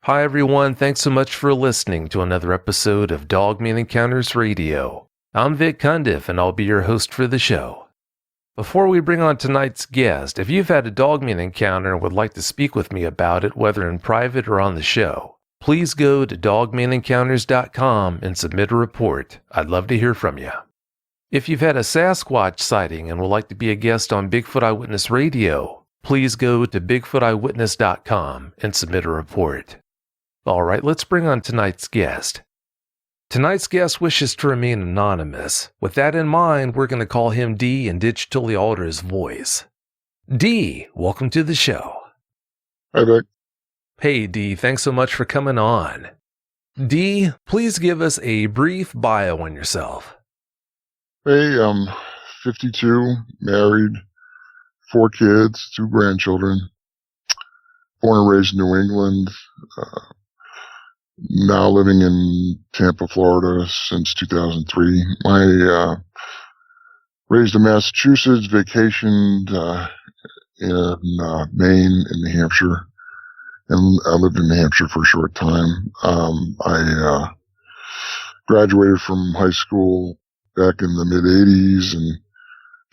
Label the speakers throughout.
Speaker 1: Hi everyone, thanks so much for listening to another episode of Dogman Encounters Radio. I'm Vic Cundiff and I'll be your host for the show. Before we bring on tonight's guest, if you've had a Dogman encounter and would like to speak with me about it, whether in private or on the show, please go to dogmanencounters.com and submit a report. I'd love to hear from you. If you've had a Sasquatch sighting and would like to be a guest on Bigfoot Eyewitness Radio, please go to bigfooteyewitness.com and submit a report. All right, let's bring on tonight's guest. Tonight's guest wishes to remain anonymous. With that in mind, we're going to call him D and digitally alter his voice. D, welcome to the show.
Speaker 2: Hi, Vic.
Speaker 1: Hey, D, thanks so much for coming on. D, please give us a brief bio on yourself.
Speaker 2: Hey, I'm 52, married, 4 kids, 2 grandchildren, born and raised in New England, now living in Tampa, Florida since 2003. Raised in Massachusetts, vacationed in Maine and New Hampshire, and I lived in New Hampshire for a short time. I graduated from high school back in the mid-'80s and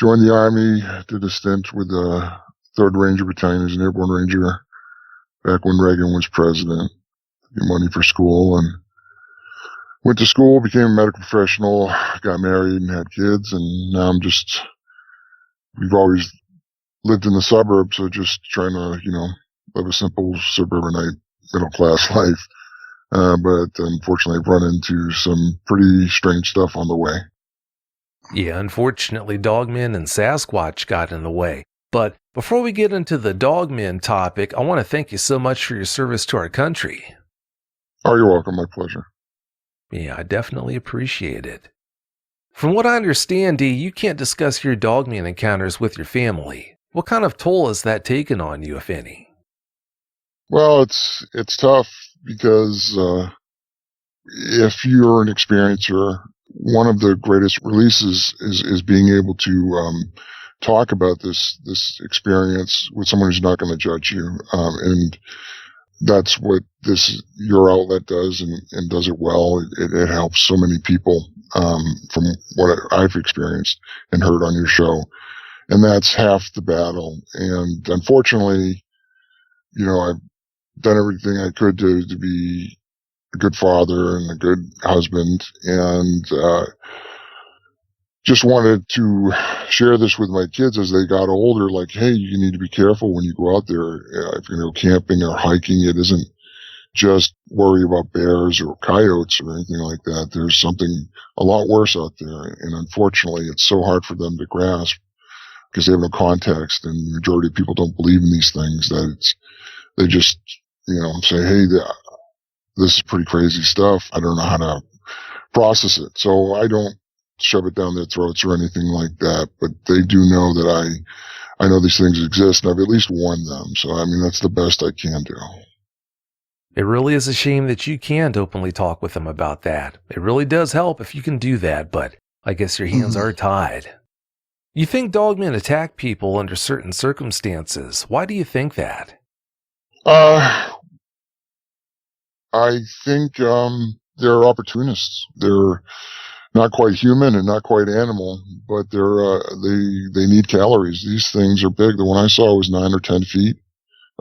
Speaker 2: joined the Army, did a stint with the 3rd Ranger Battalion as an airborne ranger back when Reagan was president. Get money for school and went to school, became a medical professional, got married and had kids, and now we've always lived in the suburbs, so just trying to, live a simple suburbanite middle-class life. But unfortunately I've run into some pretty strange stuff on the way.
Speaker 1: Yeah, unfortunately, Dogmen and Sasquatch got in the way. But before we get into the Dogmen topic, I want to thank you so much for your service to our country.
Speaker 2: Oh, you're welcome. My pleasure.
Speaker 1: Yeah, I definitely appreciate it. From what I understand, D, you can't discuss your Dogman encounters with your family. What kind of toll has that taken on you, if any?
Speaker 2: Well, it's tough because if you're an experiencer, one of the greatest releases is being able to talk about this experience with someone who's not going to judge you, and that's what your outlet does, and does it well. It helps so many people from what I've experienced and heard on your show, and that's half the battle. And unfortunately, I've done everything I could to be a good father and a good husband, and just wanted to share this with my kids as they got older, like, hey, you need to be careful when you go out there. If you're going to go camping or hiking, it isn't just worry about bears or coyotes or anything like that. There's something a lot worse out there, and unfortunately it's so hard for them to grasp because they have no context, and the majority of people don't believe in these things, that they just say, hey, this is pretty crazy stuff. I don't know how to process it. So I don't shove it down their throats or anything like that, but they do know that I know these things exist, and I've at least warned them. So, that's the best I can do.
Speaker 1: It really is a shame that you can't openly talk with them about that. It really does help if you can do that, but I guess your hands are tied. You think dogmen attack people under certain circumstances. Why do you think that?
Speaker 2: I think they're opportunists. They're not quite human and not quite animal, but they need calories. These things are big. The one I saw was 9 or 10 feet,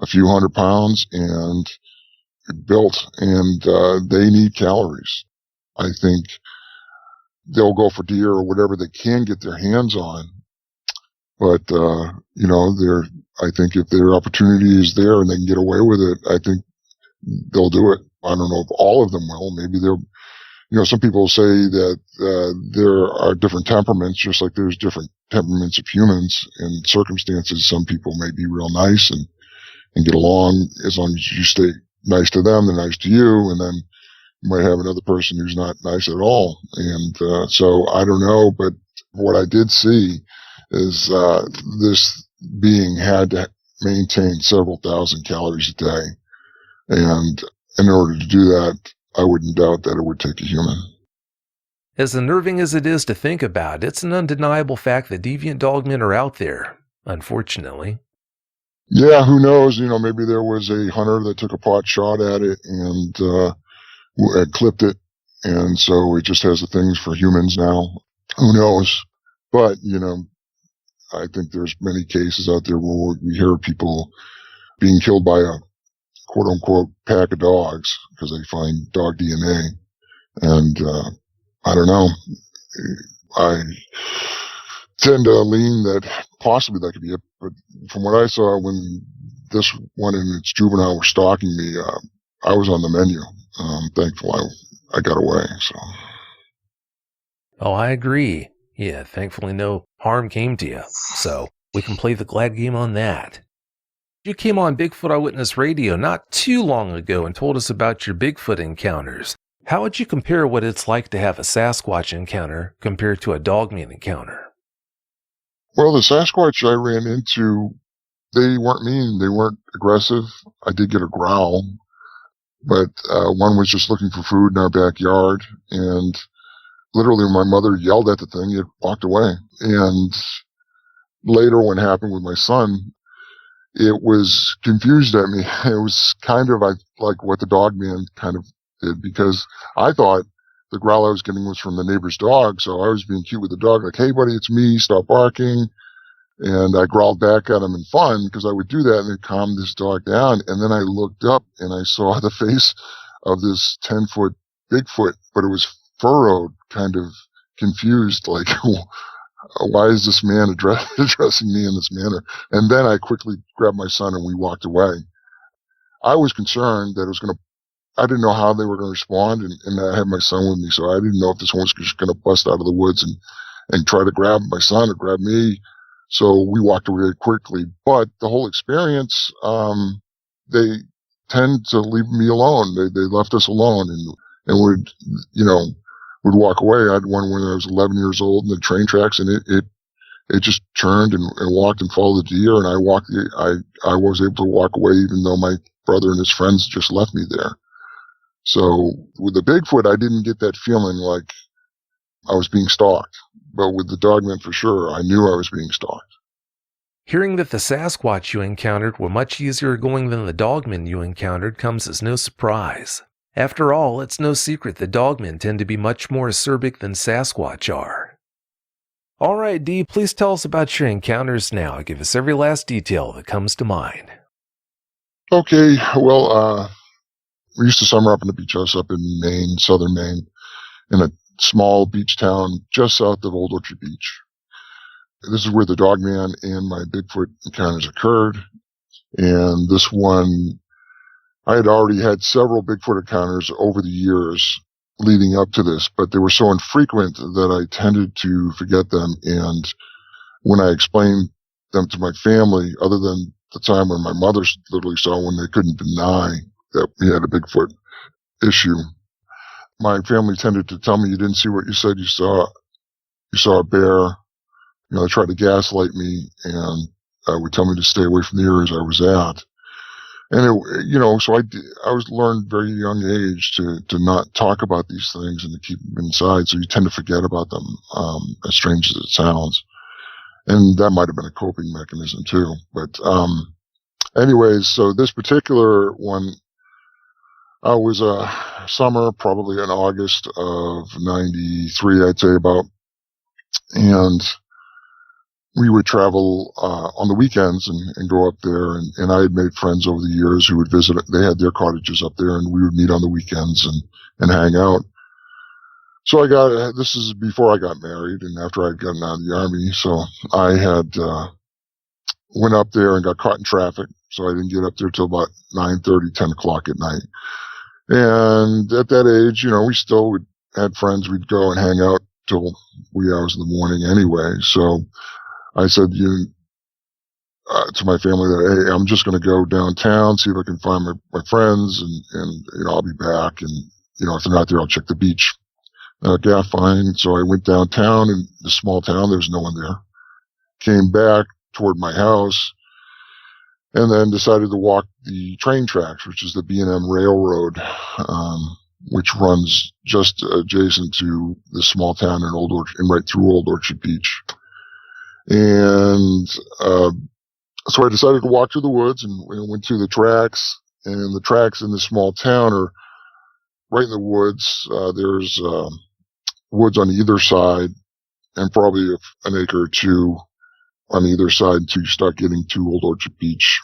Speaker 2: a few 100 pounds, and built, and they need calories. I think they'll go for deer or whatever they can get their hands on, but I think if their opportunity is there and they can get away with it, I think they'll do it. I don't know if all of them will. Maybe some people say that there are different temperaments, just like there's different temperaments of humans and circumstances. Some people may be real nice and get along as long as you stay nice to them, they're nice to you, and then you might have another person who's not nice at all. And so I don't know, but what I did see is this being had to maintain several thousand calories a day. And in order to do that, I wouldn't doubt that it would take a human.
Speaker 1: As unnerving as it is to think about, it's an undeniable fact that deviant dogmen are out there, unfortunately.
Speaker 2: Yeah, who knows? Maybe there was a hunter that took a pot shot at it and clipped it, and so it just has the things for humans now. Who knows? But I think there's many cases out there where we hear people being killed by a quote unquote pack of dogs because they find dog DNA, and I don't know. I tend to lean that possibly that could be it, but from what I saw when this one and its juvenile were stalking me, I was on the menu. Thankfully, I got away. So.
Speaker 1: Oh, I agree. Yeah, thankfully no harm came to you, so we can play the glad game on that. You came on Bigfoot Eyewitness Radio not too long ago and told us about your Bigfoot encounters. How would you compare what it's like to have a Sasquatch encounter compared to a Dogman encounter?
Speaker 2: Well, the Sasquatch I ran into, they weren't mean. They weren't aggressive. I did get a growl, but one was just looking for food in our backyard, and literally my mother yelled at the thing, it walked away. And later when it happened with my son, it was confused at me. It was kind of like what the dog man kind of did, because I thought the growl I was getting was from the neighbor's dog. So I was being cute with the dog, like, hey, buddy, it's me, stop barking. And I growled back at him in fun because I would do that and it calmed this dog down. And then I looked up and I saw the face of this 10-foot Bigfoot, but it was furrowed, kind of confused, like, why is this man addressing me in this manner? And then I quickly grabbed my son and we walked away. I was concerned that it was going to, I didn't know how they were going to respond. And I had my son with me. So I didn't know if this one was just going to bust out of the woods and try to grab my son or grab me. So we walked away quickly. But the whole experience, they tend to leave me alone. They left us alone and would walk away. I had one when I was 11 years old in the train tracks, and it just turned and walked and followed the deer, and I was able to walk away even though my brother and his friends just left me there. So with the Bigfoot, I didn't get that feeling like I was being stalked. But with the Dogman, for sure, I knew I was being stalked.
Speaker 1: Hearing that the Sasquatch you encountered were much easier going than the Dogmen you encountered comes as no surprise. After all, it's no secret that Dogmen tend to be much more acerbic than Sasquatch are. All right, Dee, please tell us about your encounters now. Give us every last detail that comes to mind.
Speaker 2: Okay, well, we used to summer up in the beach house up in Maine, Southern Maine, in a small beach town just south of Old Orchard Beach. This is where the Dogman and my Bigfoot encounters occurred. And this one, I had already had several Bigfoot encounters over the years leading up to this, but they were so infrequent that I tended to forget them. And when I explained them to my family, other than the time when my mother literally saw one, they couldn't deny that we had a Bigfoot issue. My family tended to tell me, you didn't see what you said you saw. You saw a bear. They tried to gaslight me and would tell me to stay away from the areas I was at. And so I was learned very young age to not talk about these things and to keep them inside. So you tend to forget about them, as strange as it sounds. And that might have been a coping mechanism too. But, anyways, so this particular one, I was summer, probably in August of '93, I'd say about, and we would travel on the weekends and go up there. And I had made friends over the years who would visit. They had their cottages up there, and we would meet on the weekends and hang out. So this is before I got married and after I'd gotten out of the Army. So I had went up there and got caught in traffic. So I didn't get up there till about 9:30, 10 o'clock at night. And at that age, we still had friends. We'd go and hang out till wee hours in the morning anyway. So I said to my family that, hey, I'm just going to go downtown, see if I can find my friends, and I'll be back. And if they're not there, I'll check the beach. Yeah, fine. So I went downtown in the small town. There was no one there. Came back toward my house, and then decided to walk the train tracks, which is the B&M Railroad, which runs just adjacent to the small town in right through Old Orchard Beach. And So I decided to walk through the woods and went to the tracks. And the tracks in this small town are right in the woods. There's woods on either side, and probably an acre or two on either side until you start getting to Old Orchard Beach.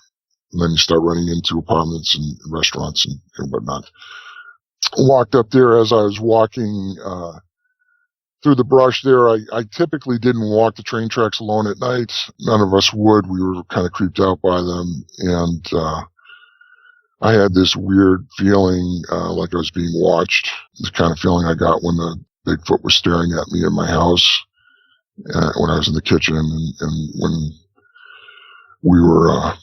Speaker 2: And then you start running into apartments and restaurants and whatnot. Walked up there. As I was walking through the brush there, I typically didn't walk the train tracks alone at night. None of us would. We were kind of creeped out by them. And I had this weird feeling like I was being watched. The kind of feeling I got when the Bigfoot was staring at me in my house when I was in the kitchen and when we were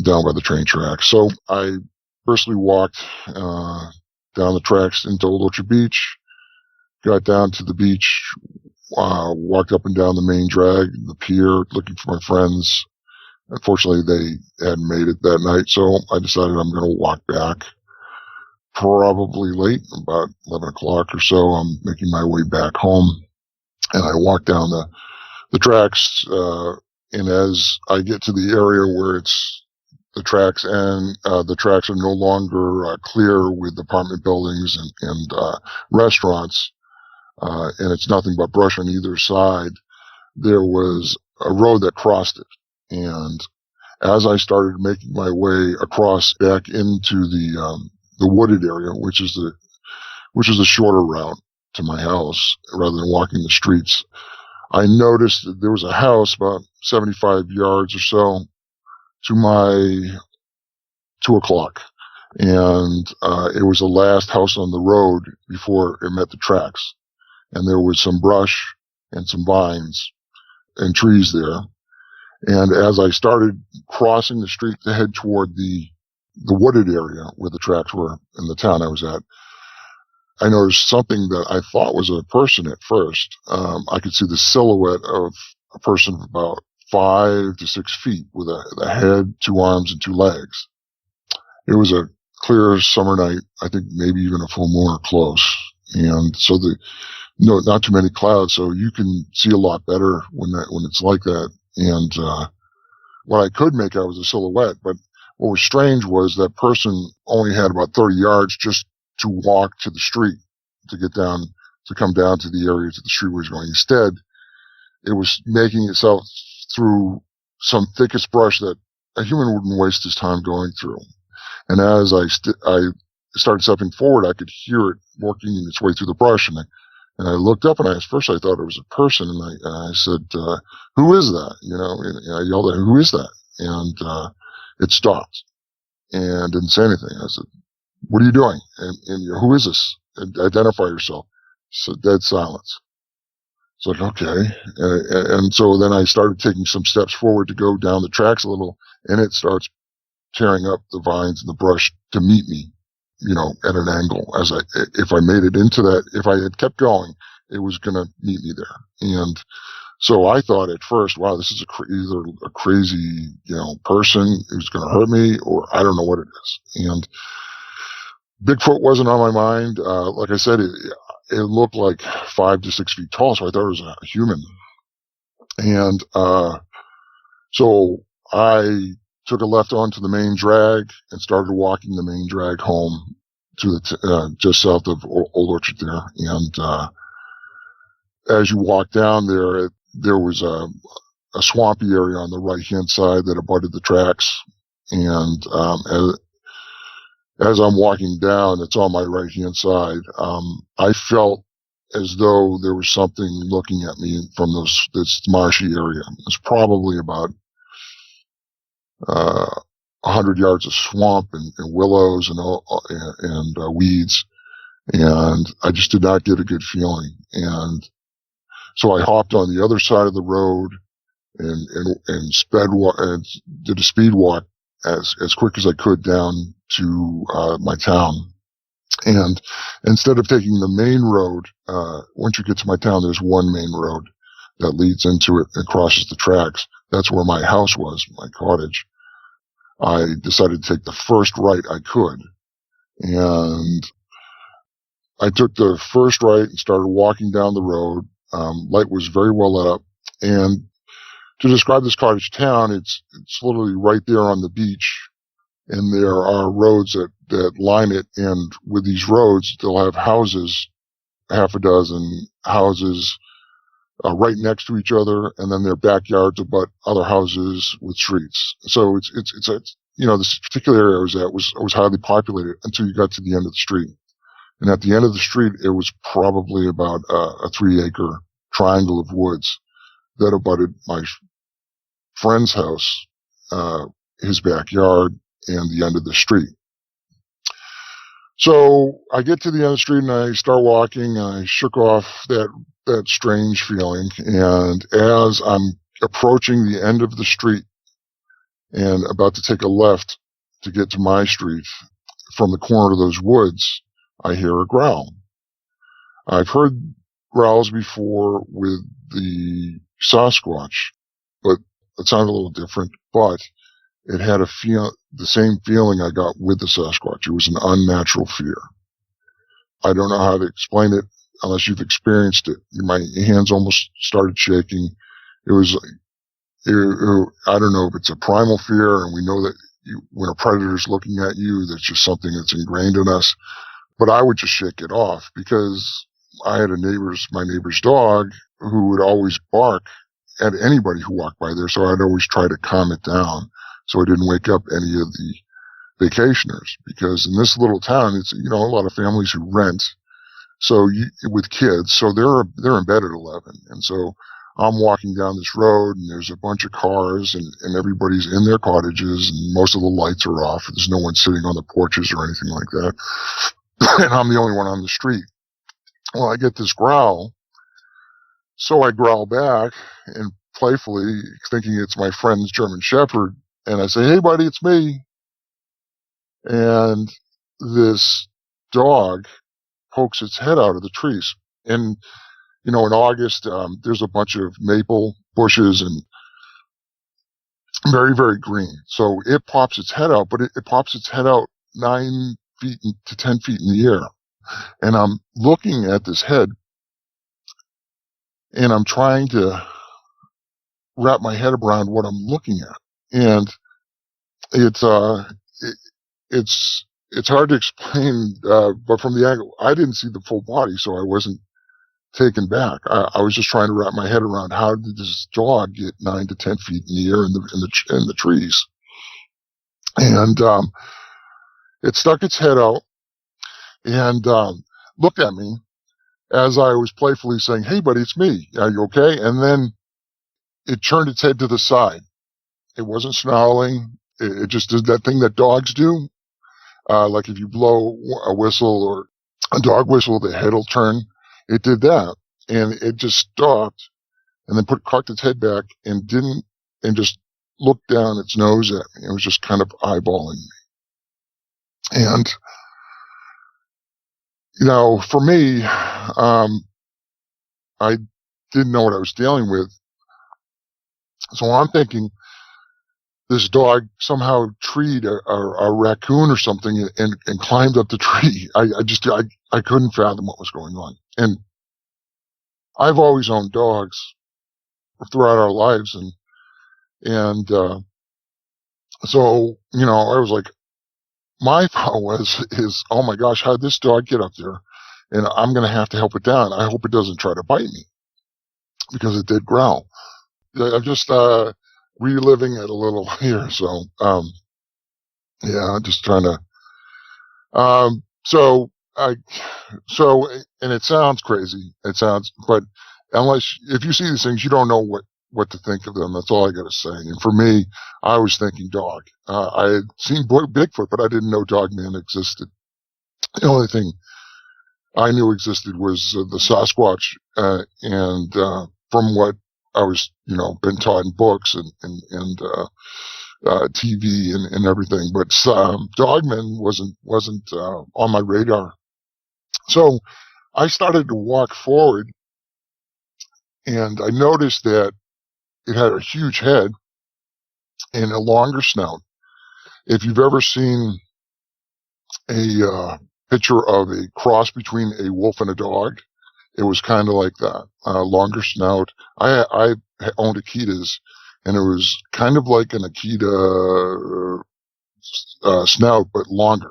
Speaker 2: down by the train tracks. So I firstly walked down the tracks into Old Orchard Beach, got down to the beach, walked up and down the main drag, the pier, looking for my friends. Unfortunately, they hadn't made it that night, so I decided I'm going to walk back. Probably late, about 11 o'clock or so. I'm making my way back home, and I walk down the tracks, and as I get to the area where it's the tracks and the tracks are no longer clear with apartment buildings and restaurants, and it's nothing but brush on either side, there was a road that crossed it. And as I started making my way across back into the wooded area, which is the shorter route to my house, rather than walking the streets, I noticed that there was a house about 75 yards or so to my 2 o'clock. And it was the last house on the road before it met the tracks. And there was some brush and some vines and trees there. And as I started crossing the street to head toward the wooded area where the tracks were in the town I was at, I noticed something that I thought was a person at first. I could see the silhouette of a person of about 5 to 6 feet with a head, 2 arms, and 2 legs. It was a clear summer night, I think maybe even a full moon or close. And so not too many clouds, so you can see a lot better when it's like that. And what I could make out was a silhouette, but what was strange was that person only had about 30 yards just to walk to the street to come down to the area to the street where he's going. Instead, it was making itself through some thickest brush that a human wouldn't waste his time going through. And as I started stepping forward, I could hear it working its way through the brush, and I looked up, and at first I thought it was a person, and I said, "Who is that?" And I yelled at him, "Who is that?" And it stopped and didn't say anything. I said, "What are you doing?" And who is this? And identify yourself. So dead silence. It's like, okay. And so then I started taking some steps forward to go down the tracks a little, and it starts tearing up the vines and the brush to meet me, at an angle. If I made it into that, if I had kept going, it was going to meet me there. And so I thought at first, wow, this is either a crazy, person who's going to hurt me, or I don't know what it is. And Bigfoot wasn't on my mind. Like I said, it looked like 5 to 6 feet tall, so I thought it was a human. And so I took a left onto the main drag and started walking the main drag home to just south of Old Orchard there. And as you walk down there was a swampy area on the right-hand side that abutted the tracks. And as I'm walking down, it's on my right-hand side, I felt as though there was something looking at me from this marshy area. It was probably about 100 yards of swamp and willows and weeds. And I just did not get a good feeling. And so I hopped on the other side of the road and did a speed walk as quick as I could down to my town. And instead of taking the main road, once you get to my town, there's one main road that leads into it and crosses the tracks. That's where my house was, my cottage. I decided to take the first right I could. And I took the first right and started walking down the road. Light was very well lit up. And to describe this cottage town, it's literally right there on the beach, and there are roads that line it. And with these roads, they'll have houses, half a dozen houses right next to each other, and then their backyards abut other houses with streets. So it's this particular area I was at was highly populated until you got to the end of the street. And at the end of the street, it was probably about a 3-acre triangle of woods that abutted my friend's house, his backyard, and the end of the street. So I get to the end of the street and I start walking, and I shook off that strange feeling. And as I'm approaching the end of the street and about to take a left to get to my street, from the corner of those woods, I hear a growl. I've heard growls before with the Sasquatch, but it sounded a little different. But it had the same feeling I got with the Sasquatch. It was an unnatural fear. I don't know how to explain it unless you've experienced it. My hands almost started shaking. It was, I don't know if it's a primal fear, and we know that when a predator's looking at you, that's just something that's ingrained in us. But I would just shake it off, because I had my neighbor's dog who would always bark at anybody who walked by there. So I'd always try to calm it down so I didn't wake up any of the vacationers, because in this little town, it's, a lot of families who rent. So with kids, so they're in bed at 11. And so I'm walking down this road, and there's a bunch of cars, and everybody's in their cottages, and most of the lights are off. There's no one sitting on the porches or anything like that. And I'm the only one on the street. Well, I get this growl. So I growl back, and playfully, thinking it's my friend's German Shepherd, and I say, "Hey, buddy, it's me." And this dog pokes its head out of the trees. And, in August, there's a bunch of maple bushes and very, very green. So it pops its head out, but it pops its head out 9 feet to 10 feet in the air. And I'm looking at this head, and I'm trying to wrap my head around what I'm looking at. And it's hard to explain, but from the angle, I didn't see the full body, so I wasn't taken back. I was just trying to wrap my head around, how did this dog get 9 to 10 feet in the air in the trees? And it stuck its head out and looked at me as I was playfully saying, "Hey, buddy, it's me. Are you okay?" And then it turned its head to the side. It wasn't snarling. It just did that thing that dogs do. Like if you blow a whistle or a dog whistle, the head will turn. It did that, and it just stopped, and then cocked its head back and just looked down its nose at me. It was just kind of eyeballing me. And, for me, I didn't know what I was dealing with. So I'm thinking this dog somehow treed a raccoon or something and climbed up the tree. I couldn't fathom what was going on. And I've always owned dogs throughout our lives. And so, I was like, my thought is, oh my gosh, how did this dog get up there? And I'm going to have to help it down. I hope it doesn't try to bite me, because it did growl. I'm just reliving it a little here. So, I'm just trying to. And it sounds crazy. But if you see these things, you don't know what to think of them. That's all I got to say. And for me, I was thinking dog. I had seen Bigfoot, but I didn't know Dogman existed. The only thing I knew existed was the Sasquatch, and from what I was, been taught in books and TV and everything. But Dogman wasn't on my radar. So I started to walk forward, and I noticed that it had a huge head and a longer snout. If you've ever seen a picture of a cross between a wolf and a dog, it was kind of like that. Longer snout. I owned Akitas, and it was kind of like an Akita snout, but longer,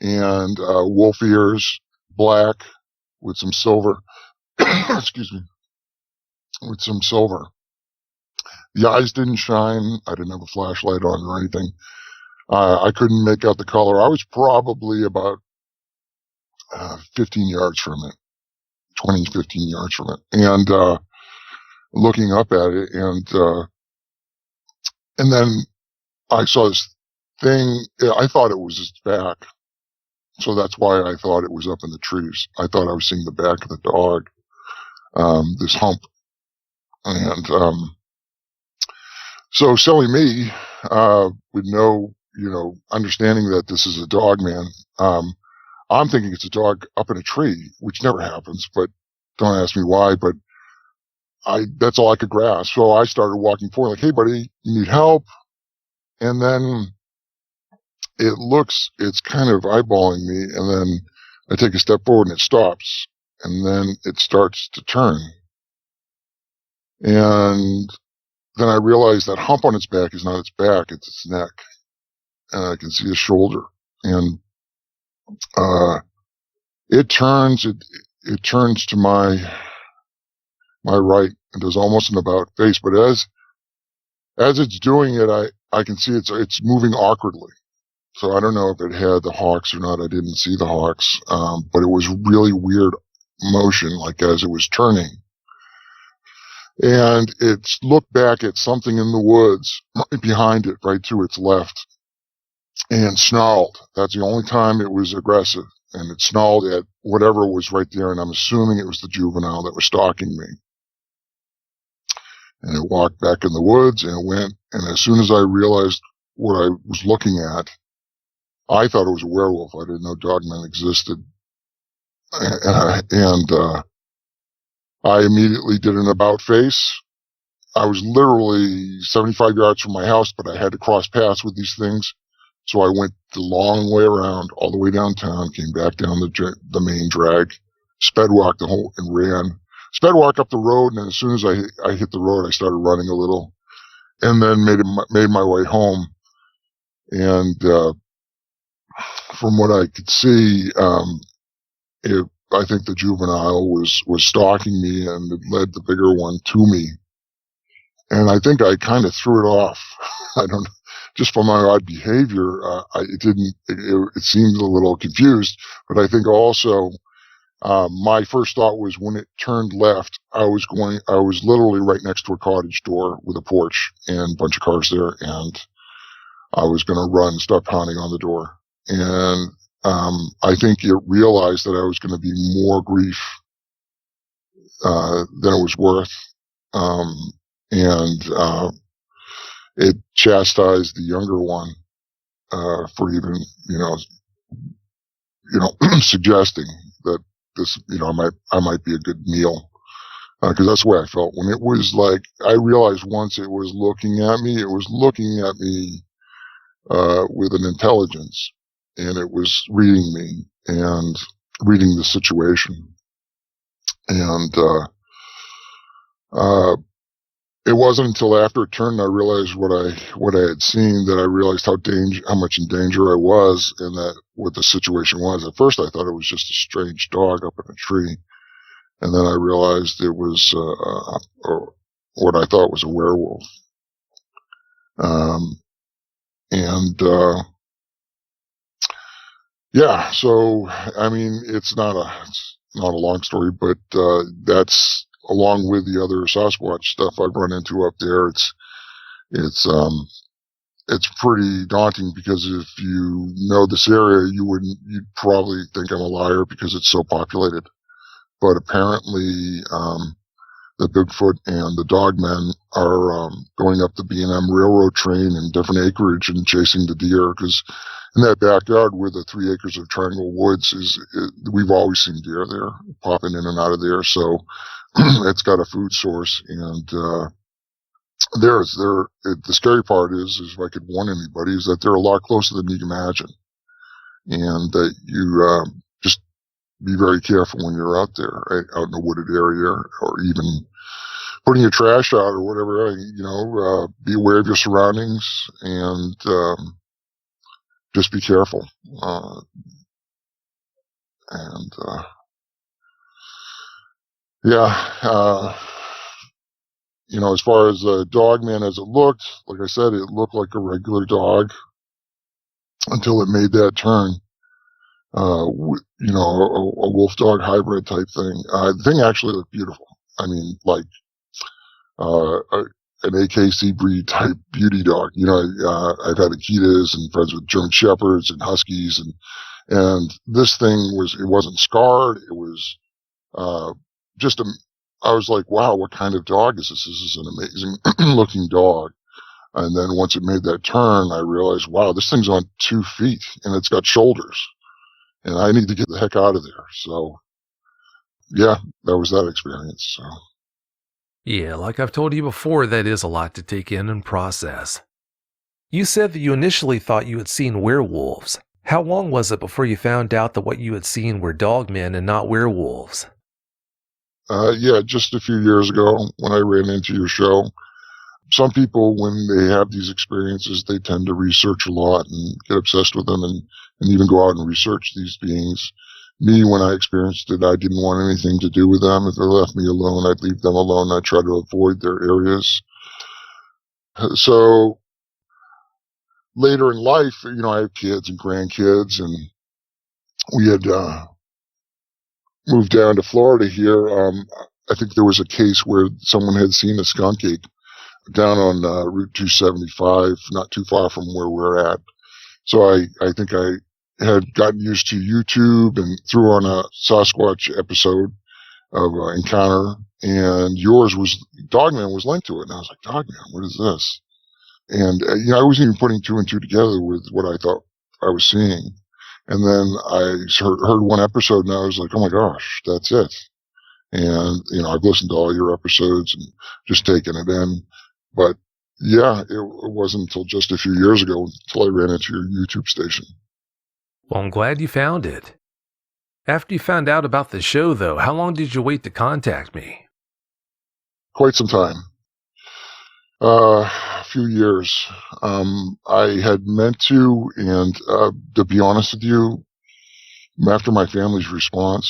Speaker 2: and wolf ears, black with some silver. Excuse me, with some silver. The eyes didn't shine. I didn't have a flashlight on or anything. I couldn't make out the color. I was probably about 15 yards from it, 20, 15 yards from it, and looking up at it, and then I saw this thing. I thought it was its back, so that's why I thought it was up in the trees. I thought I was seeing the back of the dog, this hump, and so silly me, with no, understanding that this is a dog man. I'm thinking it's a dog up in a tree, which never happens, but don't ask me why, but that's all I could grasp. So I started walking forward like, hey buddy, you need help? And then it's kind of eyeballing me, and then I take a step forward and it stops, and then it starts to turn. And then I realize that hump on its back is not its back, it's its neck. And I can see a shoulder. And it turns to my right and does almost an about face, but as it's doing it, I can see it's moving awkwardly. So I don't know if it had the hocks or not. I didn't see the hocks, but it was really weird motion, like as it was turning. And it looked back at something in the woods right behind it, right to its left, and snarled. That's the only time it was aggressive. And it snarled at whatever was right there, and I'm assuming it was the juvenile that was stalking me. And it walked back in the woods, and it went, and as soon as I realized what I was looking at, I thought it was a werewolf. I didn't know dogmen existed. And I immediately did an about face. I was literally 75 yards from my house, but I had to cross paths with these things. So I went the long way around, all the way downtown, came back down the main drag, sped walked and ran. Sped walk up the road, and as soon as I hit the road, I started running a little, and then made my way home. And from what I could see, I think the juvenile was stalking me, and it led the bigger one to me. And I think I kind of threw it off. I don't know, just from my odd behavior. It seemed a little confused, but I think also, my first thought was when it turned left, I was literally right next to a cottage door with a porch and a bunch of cars there. And I was going to run and start pounding on the door. And, I think it realized that I was going to be more grief, than it was worth. And it chastised the younger one, for even, suggesting that this, I might be a good meal. Cause that's the way I felt when it was like, I realized once it was looking at me, with an intelligence, and it was reading me and reading the situation. And, it wasn't until after it turned, I realized what I had seen, that I realized how much in danger I was, and that what the situation was. At first, I thought it was just a strange dog up in a tree, and then I realized it was what I thought was a werewolf. And yeah, so I mean, it's not a long story, but that's, along with the other Sasquatch stuff I've run into up there. It's pretty daunting, because if you know this area, you'd probably think I'm a liar because it's so populated. But apparently, the Bigfoot and the Dogmen are going up the B&M railroad train in different acreage and chasing the deer, because in that backyard where the 3 acres of Triangle Woods we've always seen deer there, popping in and out of there. So it's got a food source, and the scary part is if I could warn anybody, is that they're a lot closer than you can imagine, and that you just be very careful when you're out there, right, out in a wooded area, or even putting your trash out or whatever, be aware of your surroundings and just be careful. As far as Dogman as it looked, like I said, it looked like a regular dog until it made that turn. A wolf dog hybrid type thing. The thing actually looked beautiful. I mean, like an AKC breed type beauty dog. I've had Akitas and friends with German Shepherds and Huskies, and this thing it wasn't scarred. It was I was like, wow, what kind of dog is this? This is an amazing looking dog. And then once it made that turn, I realized, wow, this thing's on 2 feet and it's got shoulders, and I need to get the heck out of there. So, yeah, that was that experience. So.
Speaker 1: Yeah, like I've told you before, that is a lot to take in and process. You said that you initially thought you had seen werewolves. How long was it before you found out that what you had seen were dogmen and not werewolves?
Speaker 2: Just a few years ago when I ran into your show. Some people, when they have these experiences, they tend to research a lot and get obsessed with them and even go out and research these beings. Me, when I experienced it, I didn't want anything to do with them. If they left me alone, I'd leave them alone. I'd try to avoid their areas. So later in life, I have kids and grandkids, and we had moved down to Florida here. I think there was a case where someone had seen a skunk ape down on Route 275, not too far from where we're at. So I think I had gotten used to YouTube and threw on a Sasquatch episode of Encounter, and Dogman was linked to it. And I was like, Dogman, what is this? And, I wasn't even putting 2 and 2 together with what I thought I was seeing. And then I heard one episode and I was like, oh my gosh, that's it. And, I've listened to all your episodes and just taken it in. But yeah, it wasn't until just a few years ago until I ran into your YouTube station.
Speaker 1: Well, I'm glad you found it. After you found out about the show, though, how long did you wait to contact me?
Speaker 2: Quite some time. A few years. I had meant to, and to be honest with you, after my family's response,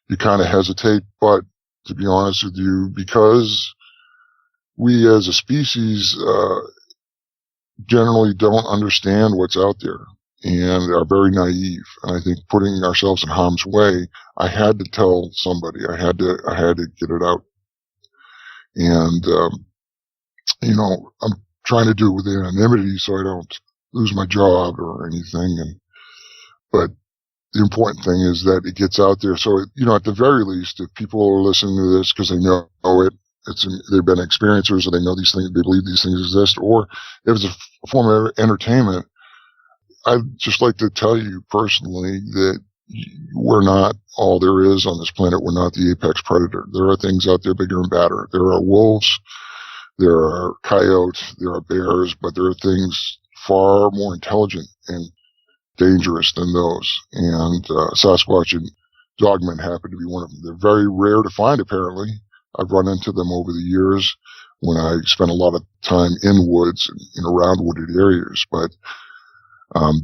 Speaker 2: you kind of hesitate. But to be honest with you, because we as a species generally don't understand what's out there and are very naive. And I think putting ourselves in harm's way, I had to tell somebody. I had to get it out. And I'm trying to do it with anonymity so I don't lose my job or anything. But the important thing is that it gets out there. So, at the very least, if people are listening to this because they know it, they've been experiencers and they know these things, they believe these things exist, or if it's a form of entertainment, I'd just like to tell you personally that we're not all there is on this planet. We're not the apex predator. There are things out there bigger and badder. There are wolves, there are coyotes, there are bears, but there are things far more intelligent and dangerous than those. And Sasquatch and Dogmen happen to be one of them. They're very rare to find, apparently. I've run into them over the years when I spent a lot of time in woods and around wooded areas. But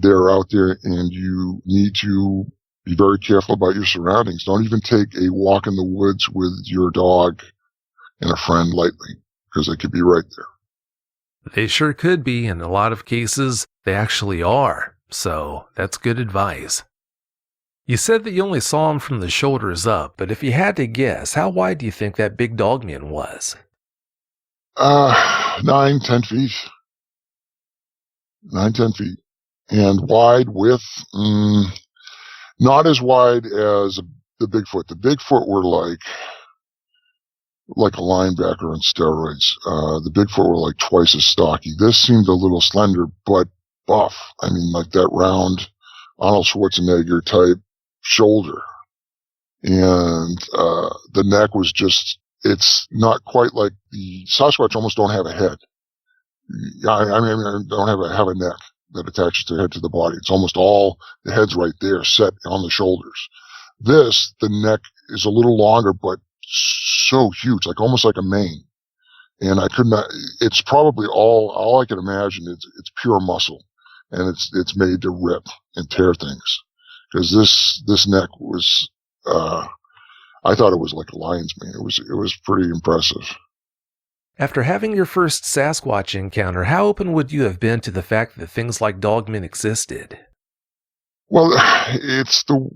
Speaker 2: they're out there, and you need to be very careful about your surroundings. Don't even take a walk in the woods with your dog and a friend lightly, because they could be right there.
Speaker 1: They sure could be. In a lot of cases, they actually are. So that's good advice. You said that you only saw him from the shoulders up, but if you had to guess, how wide do you think that big dogman was?
Speaker 2: 9-10 feet. 9-10 feet. And wide width, not as wide as the Bigfoot. The Bigfoot were like a linebacker on steroids. The Bigfoot were like twice as stocky. This seemed a little slender, but buff. I mean, like that round Arnold Schwarzenegger type shoulder. And the neck was it's not quite like the Sasquatch almost don't have a head. I mean, don't have a neck that attaches their head to the body. It's almost all the head's right there, set on the shoulders. The neck is a little longer, but so huge, like almost like a mane. And I could not. It's probably all I can imagine. It's pure muscle, and it's made to rip and tear things. Because this neck was, I thought it was like a lion's mane. It was pretty impressive.
Speaker 1: After having your first Sasquatch encounter, how open would you have been to the fact that things like dogmen existed?
Speaker 2: Well, it's the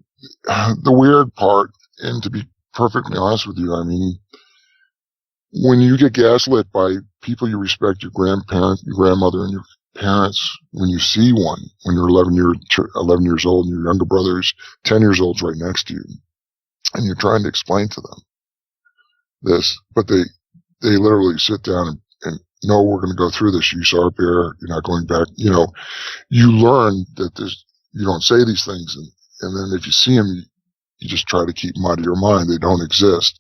Speaker 2: weird part, and to be perfectly honest with you, I mean, when you get gaslit by people you respect, your grandparent, your grandmother, and your parents, when you see one, when you're 11 years old, and your younger brother's 10 years old right next to you, and you're trying to explain to them this, but they literally sit down and no, we're going to go through this. You saw a bear. You're not going back. You know, you learn that you don't say these things, and then if you see them, you just try to keep them out of your mind. They don't exist.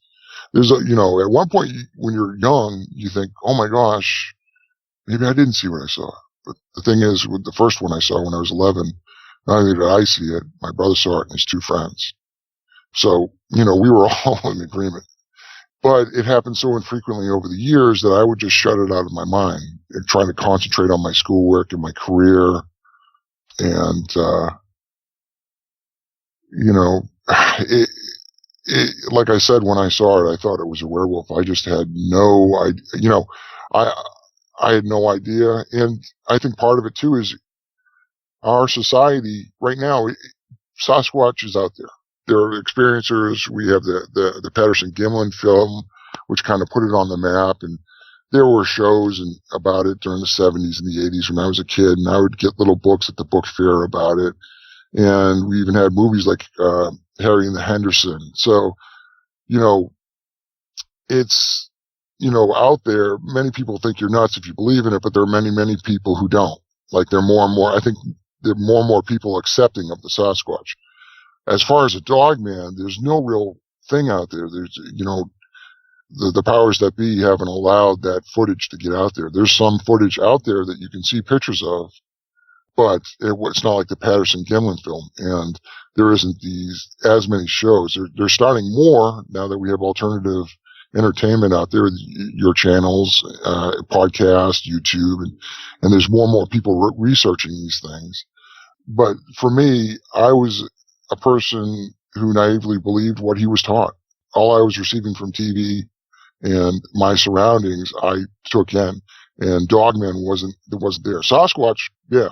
Speaker 2: There's at one point when you're young, you think, oh my gosh, maybe I didn't see what I saw. But the thing is, with the first one I saw when I was 11, not only did I see it, my brother saw it and his two friends. So, we were all in agreement. But it happened so infrequently over the years that I would just shut it out of my mind and trying to concentrate on my schoolwork and my career. And, it, like I said, when I saw it, I thought it was a werewolf. I just had no idea, I had no idea. And I think part of it too is our society right now, Sasquatch is out there. There are experiencers. We have the Patterson-Gimlin film, which kind of put it on the map. And there were shows about it during the 70s and the 80s when I was a kid. And I would get little books at the book fair about it. And we even had movies like Harry and the Henderson. So, it's, out there. Many people think you're nuts if you believe in it, but there are many, many people who don't. Like there are more and more, I think there are more and more people accepting of the Sasquatch. As far as a dog man, there's no real thing out there. There's, the powers that be haven't allowed that footage to get out there. There's some footage out there that you can see pictures of, but it's not like the Patterson-Gimlin film. And there isn't as many shows. They're starting more now that we have alternative entertainment out there, your channels, podcast, YouTube, and there's more and more people researching these things. But for me, I was a person who naively believed what he was taught. All I was receiving from TV and my surroundings, I took in. And Dogman wasn't there. Sasquatch, yeah,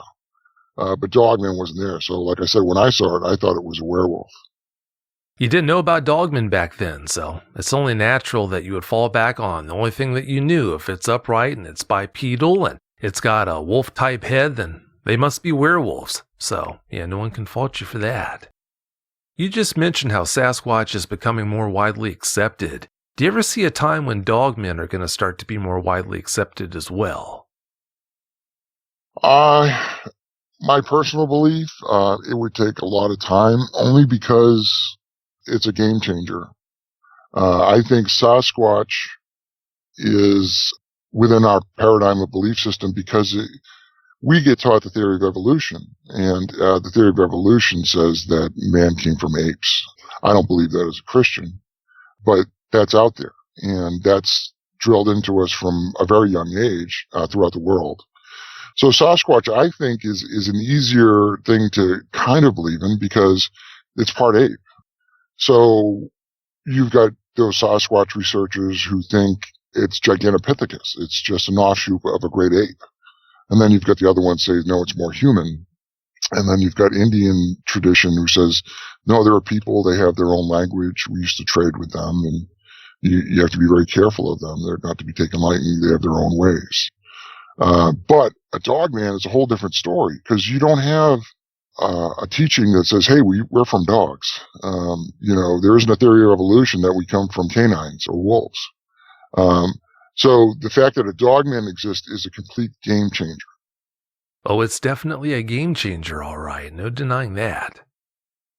Speaker 2: but Dogman wasn't there. So, like I said, when I saw it, I thought it was a werewolf.
Speaker 1: You didn't know about dogmen back then, so it's only natural that you would fall back on the only thing that you knew. If it's upright and it's bipedal and it's got a wolf-type head, then they must be werewolves. So, yeah, no one can fault you for that. You just mentioned how Sasquatch is becoming more widely accepted. Do you ever see a time when dogmen are going to start to be more widely accepted as well?
Speaker 2: My personal belief, it would take a lot of time, only because it's a game changer. I think Sasquatch is within our paradigm of belief system because we get taught the theory of evolution, and the theory of evolution says that man came from apes. I don't believe that as a Christian, but that's out there, and that's drilled into us from a very young age throughout the world. So Sasquatch, I think, is an easier thing to kind of believe in because it's part ape. So you've got those Sasquatch researchers who think it's Gigantopithecus. It's just an offshoot of a great ape. And then you've got the other ones say, no, it's more human. And then you've got Indian tradition who says, no, there are people, they have their own language. We used to trade with them, and you have to be very careful of them. They're not to be taken lightly. They have their own ways. But a dogman is a whole different story because you don't have a teaching that says, hey, we're from dogs. There isn't a theory of evolution that we come from canines or wolves. So the fact that a dogman exists is a complete game changer.
Speaker 1: Oh, it's definitely a game changer, all right. No denying that.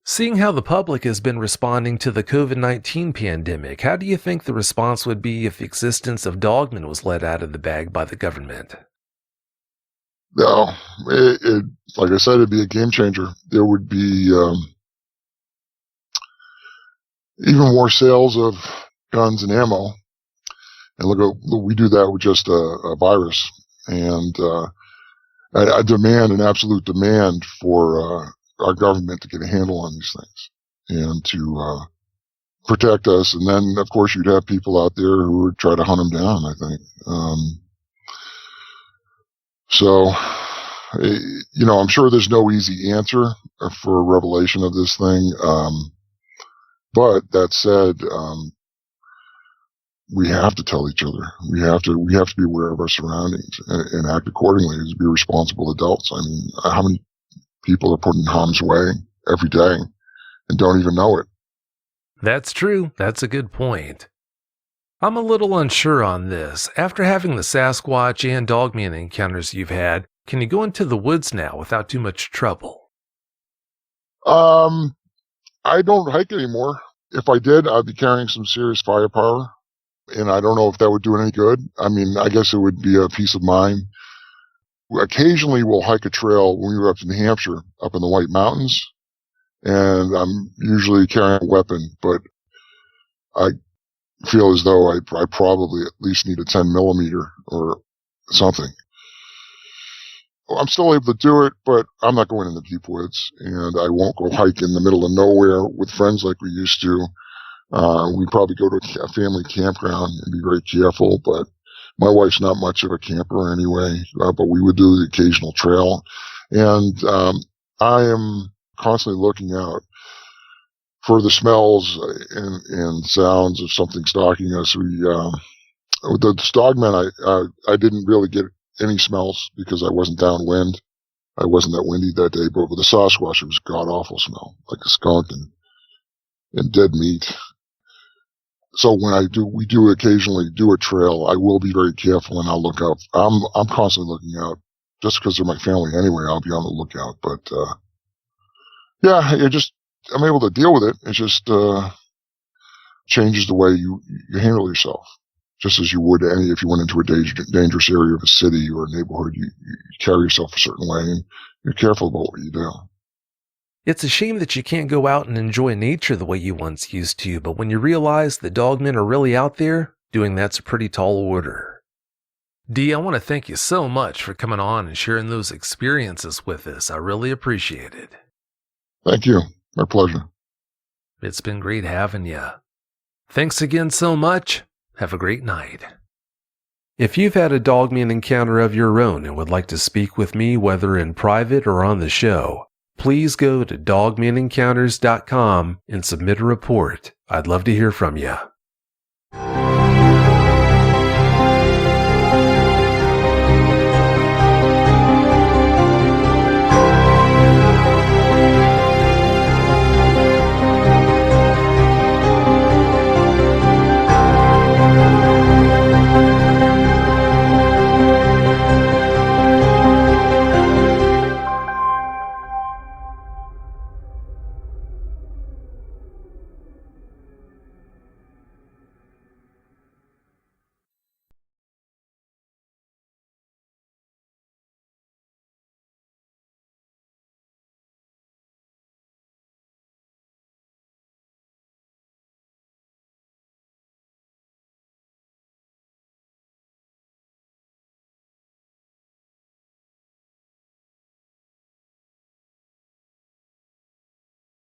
Speaker 1: Seeing how the public has been responding to the COVID-19 pandemic, how do you think the response would be if the existence of dogmen was let out of the bag by the government?
Speaker 2: No, like I said, it'd be a game changer. There would be even more sales of guns and ammo. And we do that with just a virus. And I demand an absolute demand for our government to get a handle on these things and to protect us. And then, of course, you'd have people out there who would try to hunt them down, I think. I'm sure there's no easy answer for a revelation of this thing. But that said, we have to tell each other. We have to be aware of our surroundings and act accordingly as be responsible adults. I mean, how many people are put in harm's way every day and don't even know it?
Speaker 1: That's true. That's a good point. I'm a little unsure on this. After having the Sasquatch and Dogman encounters you've had, can you go into the woods now without too much trouble?
Speaker 2: I don't hike anymore. If I did, I'd be carrying some serious firepower. And I don't know if that would do any good. I mean, I guess it would be a peace of mind. Occasionally, we'll hike a trail when we were up in New Hampshire, up in the White Mountains. And I'm usually carrying a weapon, but I feel as though I probably at least need a 10 millimeter or something. I'm still able to do it, but I'm not going in the deep woods, and I won't go hike in the middle of nowhere with friends like we used to. We probably go to a family campground and be very careful, but my wife's not much of a camper anyway, but we would do the occasional trail. And I am constantly looking out for the smells and sounds of something stalking us. With the Dogmen, I didn't really get any smells because I wasn't downwind. I wasn't that windy that day, but with the Sasquatch, it was a god-awful smell, like a skunk and dead meat. So when we do occasionally do a trail, I will be very careful and I'll look out. I'm constantly looking out just because they're my family anyway. I'll be on the lookout, but, I'm able to deal with it. It just, changes the way you handle yourself, just as you would if you went into a dangerous area of a city or a neighborhood. You carry yourself a certain way and you're careful about what you do.
Speaker 1: It's a shame that you can't go out and enjoy nature the way you once used to, but when you realize the dogmen are really out there, doing that's a pretty tall order. Dee, I want to thank you so much for coming on and sharing those experiences with us. I really appreciate it.
Speaker 2: Thank you. My pleasure.
Speaker 1: It's been great having you. Thanks again so much. Have a great night. If you've had a dogman encounter of your own and would like to speak with me, whether in private or on the show, please go to dogmanencounters.com and submit a report. I'd love to hear from you.